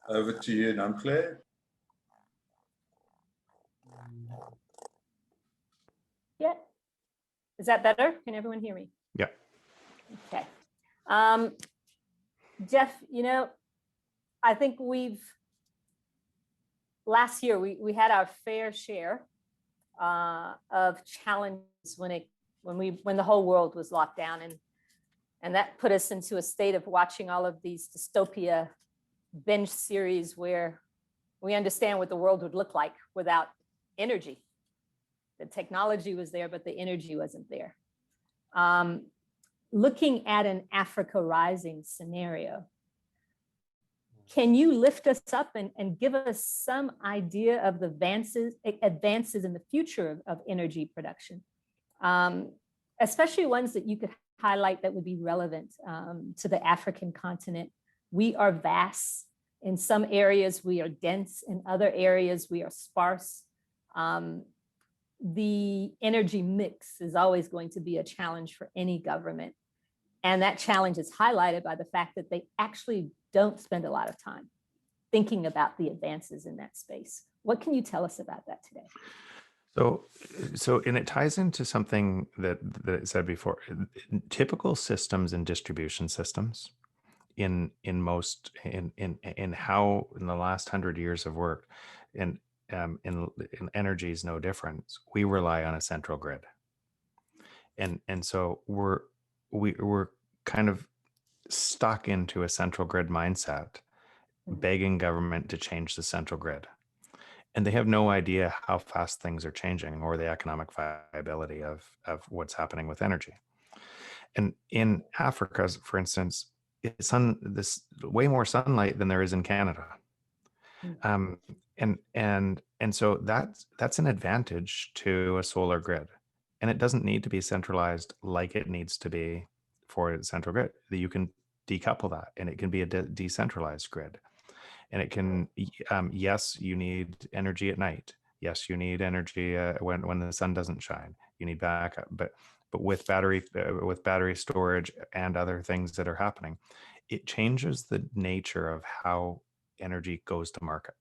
Over to you, Nomhle. Yeah. Is that better? Can everyone hear me? Yeah. Okay. Jeff, I think last year we had our fair share of challenges when the whole world was locked down, and that put us into a state of watching all of these dystopia binge series where we understand what the world would look like without energy. The technology was there, but the energy wasn't there. Looking at an Africa Rising scenario, can you lift us up and give us some idea of the advances in the future of energy production, especially ones that you could highlight that would be relevant to the African continent? We are vast. In some areas, we are dense. In other areas, we are sparse. The energy mix is always going to be a challenge for any government. And that challenge is highlighted by the fact that they actually don't spend a lot of time thinking about the advances in that space. What can you tell us about that today? And it ties into something that it said before. Typical systems and distribution systems in how in the last 100 years of work, and in energy is no different. We rely on a central grid, and so we're kind of stuck into a central grid mindset, begging government to change the central grid. And they have no idea how fast things are changing or the economic viability of what's happening with energy. And in Africa, for instance, this way more sunlight than there is in Canada. And so that's an advantage to a solar grid. And it doesn't need to be centralized like it needs to be for the central grid. You can decouple that, and it can be a decentralized grid. And it can, yes, you need energy at night. Yes, you need energy when the sun doesn't shine. You need backup, but with battery storage and other things that are happening, it changes the nature of how energy goes to market.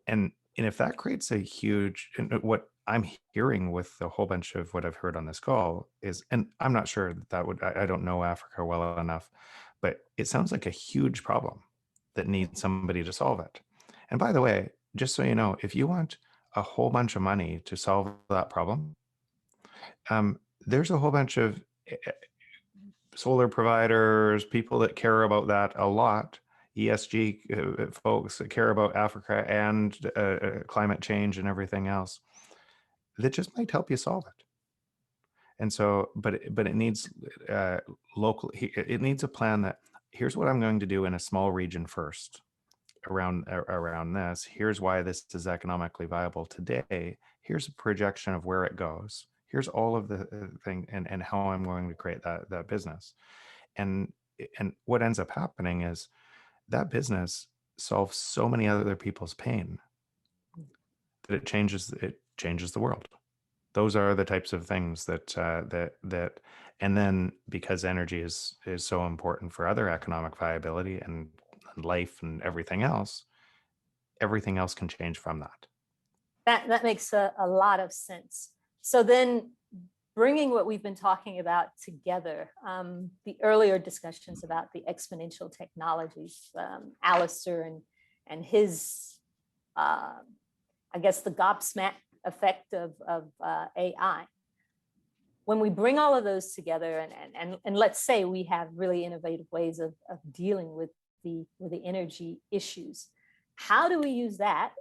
And if that creates a huge, what I'm hearing with a whole bunch of what I've heard on this call is, and I'm not sure that would, I don't know Africa well enough, but it sounds like a huge problem that needs somebody to solve it. And by the way, just so you know, if you want a whole bunch of money to solve that problem, there's a whole bunch of solar providers, people that care about that a lot, ESG folks that care about Africa and climate change and everything else, that just might help you solve it. And so, but it needs local. It needs a plan that, here's what I'm going to do in a small region first around this. Here's why this is economically viable today. Here's a projection of where it goes. Here's all of the thing and how I'm going to create that business. And what ends up happening is that business solves so many other people's pain that it changes the world. Those are the types of things that and then because energy is so important for other economic viability and life and everything else can change from that. That makes a lot of sense. So then, bringing what we've been talking about together, the earlier discussions about the exponential technologies, Alistair and his, I guess, the gobsmack effect of AI. When we bring all of those together, and let's say we have really innovative ways of dealing with the energy issues, how do we use that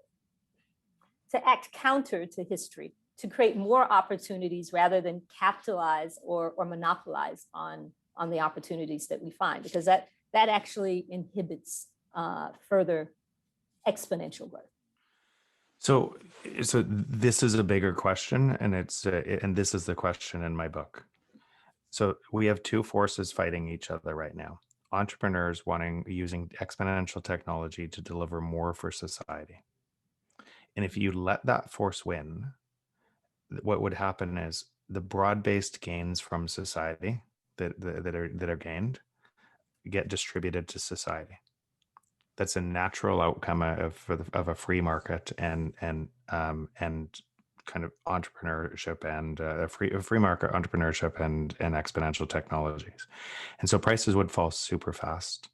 to act counter to history, to create more opportunities rather than capitalize or monopolize on the opportunities that we find? Because that actually inhibits further exponential growth. So this is a bigger question, and and this is the question in my book. So we have two forces fighting each other right now. Entrepreneurs using exponential technology to deliver more for society. And if you let that force win, what would happen is the broad-based gains from society that are gained get distributed to society. that's a natural outcome of a free market and kind of entrepreneurship and a free market entrepreneurship and exponential technologies. And so prices would fall super fast.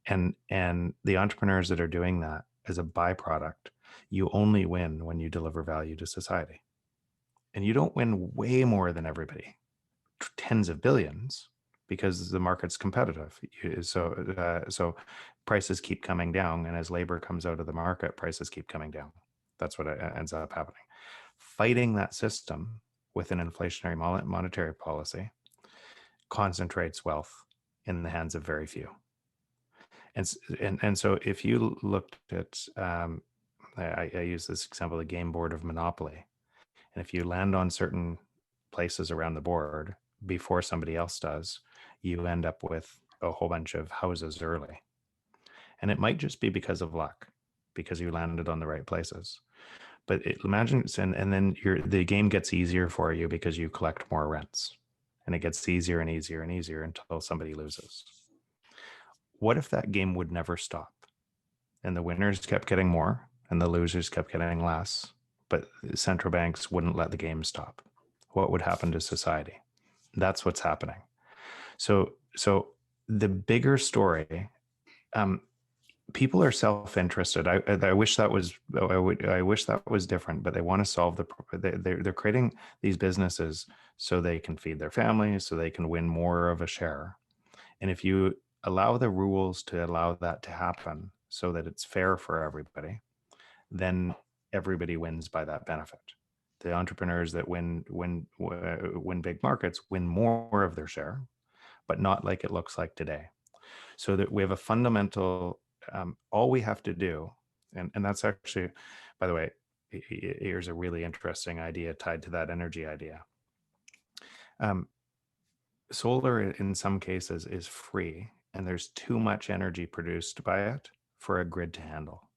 And the entrepreneurs that are doing that as a byproduct, you only win when you deliver value to society. And you don't win way more than everybody, tens of billions, because the market's competitive. So prices keep coming down, and as labor comes out of the market, prices keep coming down. That's what ends up happening. Fighting that system with an inflationary monetary policy concentrates wealth in the hands of very few. And so if you looked at, I use this example, the game board of Monopoly, and if you land on certain places around the board before somebody else does, you end up with a whole bunch of houses early. And it might just be because of luck, because you landed on the right places. But imagine, and then the game gets easier for you because you collect more rents. And it gets easier and easier and easier until somebody loses. What if that game would never stop? And the winners kept getting more and the losers kept getting less, but central banks wouldn't let the game stop. What would happen to society? That's what's happening. So the bigger story, people are self-interested. I wish that was I wish that was different, but they want to solve they're creating these businesses so they can feed their families, so they can win more of a share. And if you allow the rules to allow that to happen so that it's fair for everybody, then everybody wins by that benefit. The entrepreneurs that win big markets win more of their share, but not like it looks like today. So that we have a fundamental, all we have to do, and that's actually, by the way, here's a really interesting idea tied to that energy idea. Solar in some cases is free, and there's too much energy produced by it for a grid to handle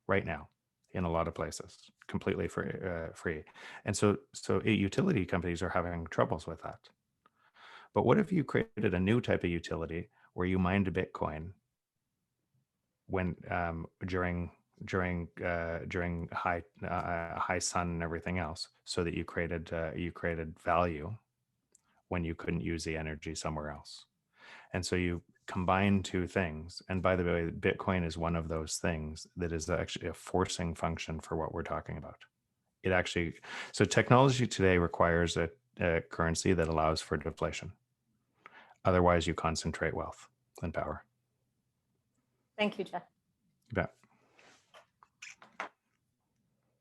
right now in a lot of places, completely free. And so utility companies are having troubles with that. But what if you created a new type of utility where you mined Bitcoin when during high sun and everything else, so that you created value when you couldn't use the energy somewhere else? And so you combine two things. And by the way, Bitcoin is one of those things that is actually a forcing function for what we're talking about. It actually, so technology today requires a currency that allows for deflation. Otherwise, you concentrate wealth and power. Thank you, Jeff. You bet.